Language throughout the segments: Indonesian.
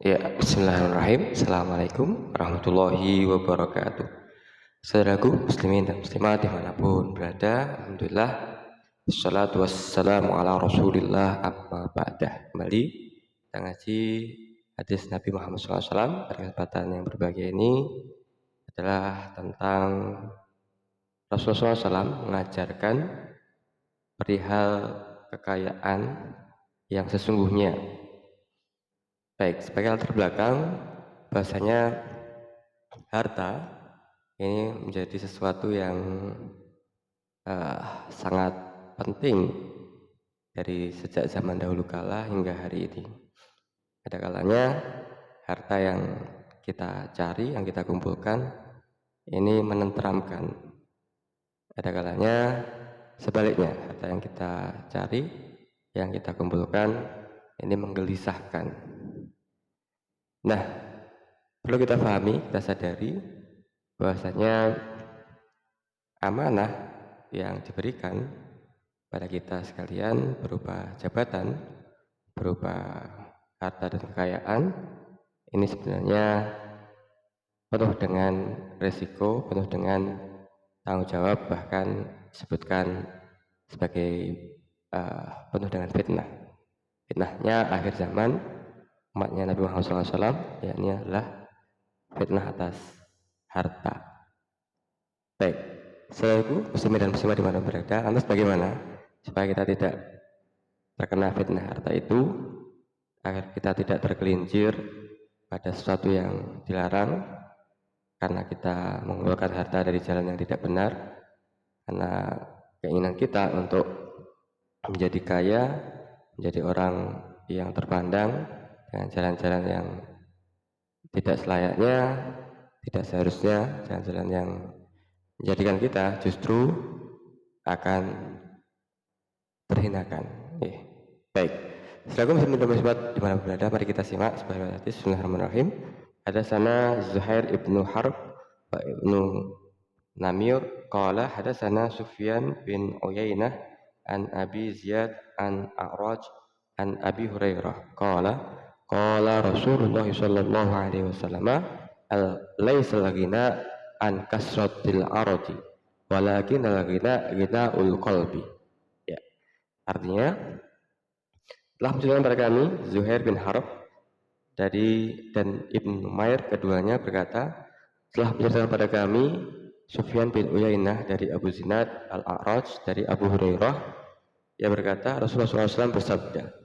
Ya, bismillahirrahmanirrahim. Assalamualaikum warahmatullahi wabarakatuh. Saudaraku muslimin dan muslimat dimanapun berada, alhamdulillah, wassalatu wassalamu ala rasulillah amma ba'dah. Kembali kita ngaji hadis Nabi Muhammad SAW. Pada kesempatan yang berbahagia ini adalah tentang Rasulullah SAW mengajarkan perihal kekayaan yang sesungguhnya. Baik, sebagai latar belakang, bahasanya harta ini menjadi sesuatu yang sangat penting dari sejak zaman dahulu kala hingga hari ini. Ada kalanya harta yang kita cari, yang kita kumpulkan, ini menenteramkan. Ada kalanya sebaliknya, harta yang kita cari, yang kita kumpulkan, ini menggelisahkan. Nah, perlu kita pahami, kita sadari bahwasanya amanah yang diberikan pada kita sekalian berupa jabatan, berupa harta dan kekayaan, ini sebenarnya penuh dengan resiko, penuh dengan tanggung jawab, bahkan disebutkan sebagai penuh dengan fitnah. Fitnahnya akhir zaman, umatnya Nabi Muhammad SAW, yakni adalah fitnah atas harta. Baik, saudaraku muslimin dan muslimah di mana berada, lantas bagaimana supaya kita tidak terkena fitnah harta itu, agar kita tidak tergelincir pada sesuatu yang dilarang karena kita mengeluarkan harta dari jalan yang tidak benar, karena keinginan kita untuk menjadi kaya, menjadi orang yang terpandang dengan jalan-jalan yang tidak selayaknya, tidak seharusnya, jalan-jalan yang menjadikan kita justru akan terhinakan. Baik, saudaraku muslimin dan muslimat di mana berada, mari kita simak sebagai hadis. Bismillahirrahmanirrahim. Hadatsana Zuhair ibnu Harb wa ibnu Namir qala hadatsana Sufyan bin Uyainah an Abi Ziyad an A'raj an Abi Hurairah qala Rasulullah sallallahu alaihi wasallam laisa lagina an kasratil aradi walakin lagina ghinaul qalbi. Ya, artinya telah menceritakan kepada kami Zuhair bin Harb dan Ibn Numair keduanya berkata, telah menceritakan kepada kami Sufyan bin Uyainah dari Abu Zinad Al-A'raj dari Abu Hurairah, ia berkata Rasulullah SAW bersabda,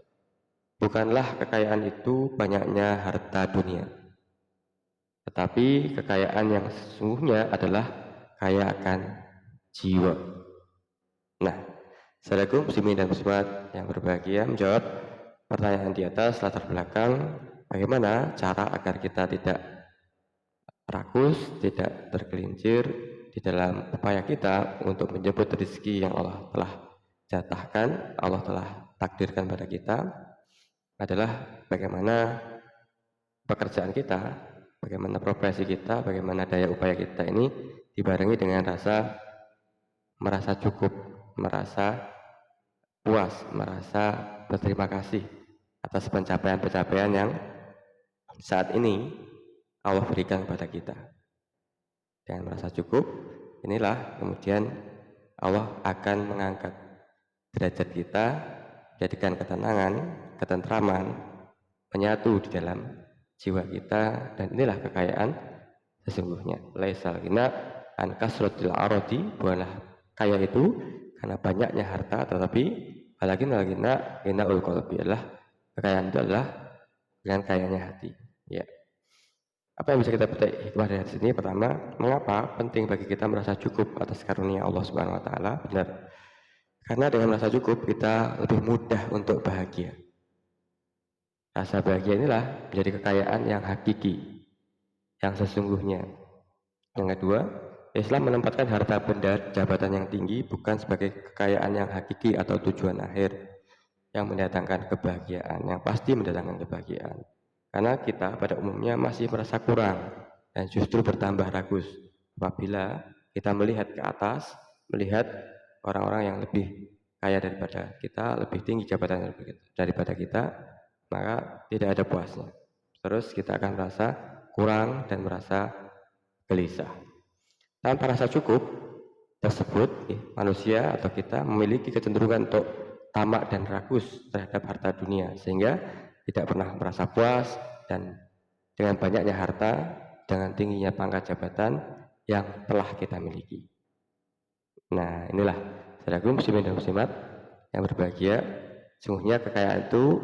bukanlah kekayaan itu banyaknya harta dunia, tetapi kekayaan yang sesungguhnya adalah kaya akan jiwa. Nah, saudaraku muslimin dan muslimat yang berbahagia, menjawab pertanyaan di atas latar belakang bagaimana cara agar kita tidak rakus, tidak tergelincir di dalam upaya kita untuk menjemput rezeki yang Allah telah jatahkan, Allah telah takdirkan pada kita, adalah bagaimana pekerjaan kita, bagaimana profesi kita, bagaimana daya upaya kita ini dibarengi dengan merasa cukup, merasa puas, merasa berterima kasih atas pencapaian-pencapaian yang saat ini Allah berikan kepada kita. Dengan merasa cukup, inilah kemudian Allah akan mengangkat derajat kita, jadikan ketenangan, ketentraman menyatu di dalam jiwa kita, dan inilah kekayaan sesungguhnya. Laisal ghina an kasratil aradi, bukanlah kaya itu karena banyaknya harta, tetapi walakin ghinaul qalbi, adalah kekayaan itu adalah dengan kayanya hati. Ya. Apa yang bisa kita petik hikmah dari sini? Pertama, mengapa penting bagi kita merasa cukup atas karunia Allah Subhanahu wa taala? Benar. Karena dengan merasa cukup kita lebih mudah untuk bahagia. Rasa bahagia inilah menjadi kekayaan yang hakiki, yang sesungguhnya. Yang kedua, Islam menempatkan harta benda jabatan yang tinggi bukan sebagai kekayaan yang hakiki atau tujuan akhir yang mendatangkan kebahagiaan, yang pasti mendatangkan kebahagiaan. Karena kita pada umumnya masih merasa kurang dan justru bertambah ragus apabila kita melihat ke atas, melihat orang-orang yang lebih kaya daripada kita, lebih tinggi jabatan daripada kita, maka tidak ada puasnya. Terus kita akan merasa kurang dan merasa gelisah. Tanpa rasa cukup tersebut, manusia atau kita memiliki kecenderungan untuk tamak dan rakus terhadap harta dunia, sehingga tidak pernah merasa puas, dan dengan banyaknya harta, dengan tingginya pangkat jabatan yang telah kita miliki. Nah, inilah saudaraku muslimin dan muslimat yang berbahagia. Sungguhnya kekayaan itu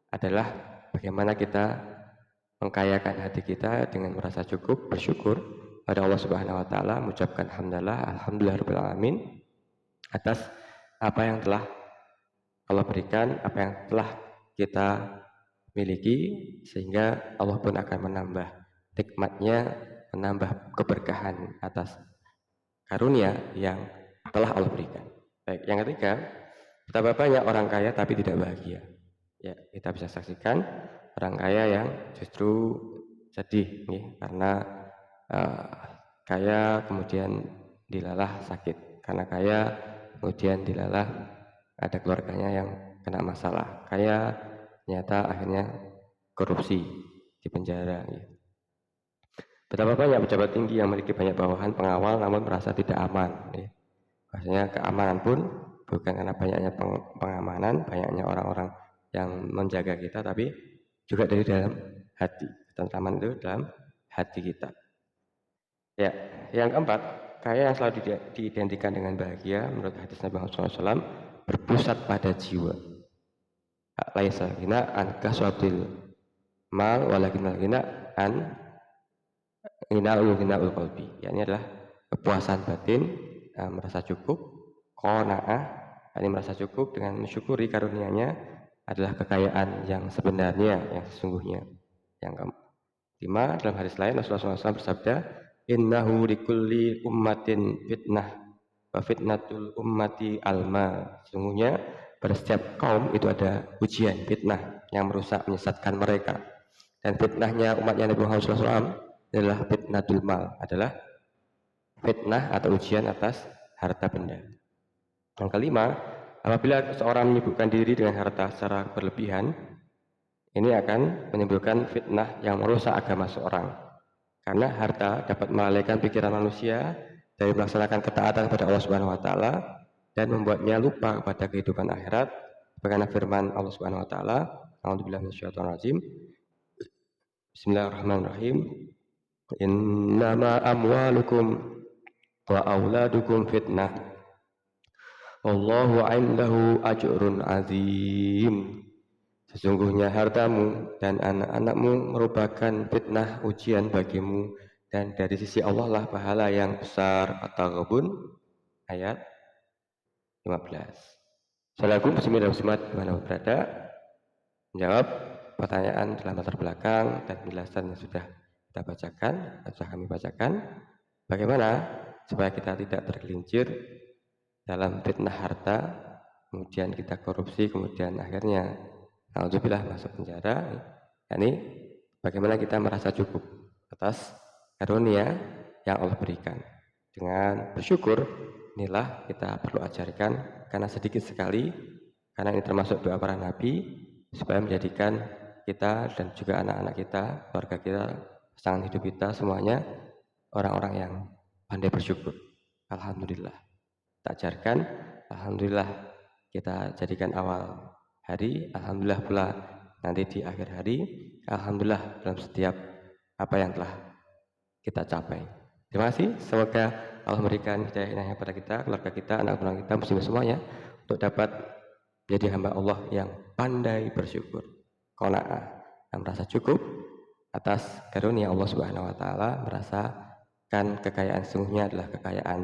adalah bagaimana kita mengkayakan hati kita dengan merasa cukup, bersyukur pada Allah Subhanahu wa taala, mengucapkan alhamdulillahirabbil alamin atas apa yang telah Allah berikan, apa yang telah kita miliki, sehingga Allah pun akan menambah nikmatnya, menambah keberkahan atas karunia yang telah Allah berikan. Baik, yang ketiga, betapa banyak orang kaya tapi tidak bahagia. Ya, kita bisa saksikan orang kaya yang justru sedih karena kaya kemudian dilalah sakit, karena kaya kemudian dilalah ada keluarganya yang kena masalah, kaya ternyata akhirnya korupsi, di penjara. Betapa banyak pejabat tinggi yang memiliki banyak bawahan pengawal namun merasa tidak aman. Maksudnya keamanan pun bukan karena banyaknya pengamanan, banyaknya orang-orang yang menjaga kita, tapi juga dari dalam hati. Ketentraman itu dalam hati kita. Ya, yang keempat, kaya yang selalu diidentikan dengan bahagia menurut hadis Nabi Muhammad SAW berpusat pada jiwa. Laisa ghina an kaswatil mal walakinnal ghina an ghinaul qalbi. Yakni adalah kepuasan batin, merasa cukup, qanaah, ini merasa cukup dengan mensyukuri karunia-Nya adalah kekayaan yang sebenarnya, yang sesungguhnya. Yang kelima, dalam hadis lain Rasulullah SAW bersabda, innahu likulli ummatin fitnah wa fitnatul ummati alma. Sesungguhnya pada setiap kaum itu ada ujian, fitnah yang merusak, menyesatkan mereka. Dan fitnahnya umatnya Nabi Muhammad SAW adalah fitnatul mal, adalah fitnah atau ujian atas harta benda. Yang kelima, apabila seorang menyibukkan diri dengan harta secara berlebihan, ini akan menimbulkan fitnah yang merusak agama seorang. Karena harta dapat melalaikan pikiran manusia dari melaksanakan ketaatan kepada Allah Subhanahu wa taala dan membuatnya lupa kepada kehidupan akhirat. Bagaimana firman Allah Subhanahu wa taala, A'udzubillahi minasyaitonir rajim. Bismillahirrahmanirrahim. Innama amwalukum wa auladukum fitnah. Wallahu 'indahu ajrun 'azim. Sesungguhnya hartamu dan anak-anakmu merupakan fitnah, ujian bagimu, dan dari sisi Allah lah pahala yang besar. At-Taghabun ayat 15. Saudaraku muslimin dan muslimat dimana berada, menjawab pertanyaan dalam latar belakang dan penjelasan yang sudah kita bacakan, sudah kami bacakan, bagaimana supaya kita tidak tergelincir dalam fitnah harta, kemudian kita korupsi, kemudian akhirnya alhamdulillah masuk penjara. Ini bagaimana kita merasa cukup atas karunia yang Allah berikan. Dengan bersyukur, inilah kita perlu ajarkan, karena sedikit sekali, karena ini termasuk doa para nabi, supaya menjadikan kita dan juga anak-anak kita, keluarga kita, pasangan hidup kita, semuanya orang-orang yang pandai bersyukur. Alhamdulillah. Kita ajarkan, alhamdulillah kita jadikan awal hari, alhamdulillah pula nanti di akhir hari, alhamdulillah dalam setiap apa yang telah kita capai. Terima kasih, semoga Allah memberikan hidayah pada kita, keluarga kita, anak-anak kita, muslim semuanya, untuk dapat menjadi hamba Allah yang pandai bersyukur, qanaah, yang merasa cukup atas karunia Allah Subhanahu wa taala, merasakan kekayaan sungguhnya adalah kekayaan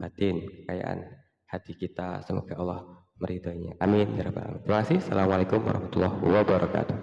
batin, kekayaan hati kita. Semoga Allah meridainya. Amin ya rabbal alamin. Terima kasih. Assalamualaikum warahmatullahi wabarakatuh.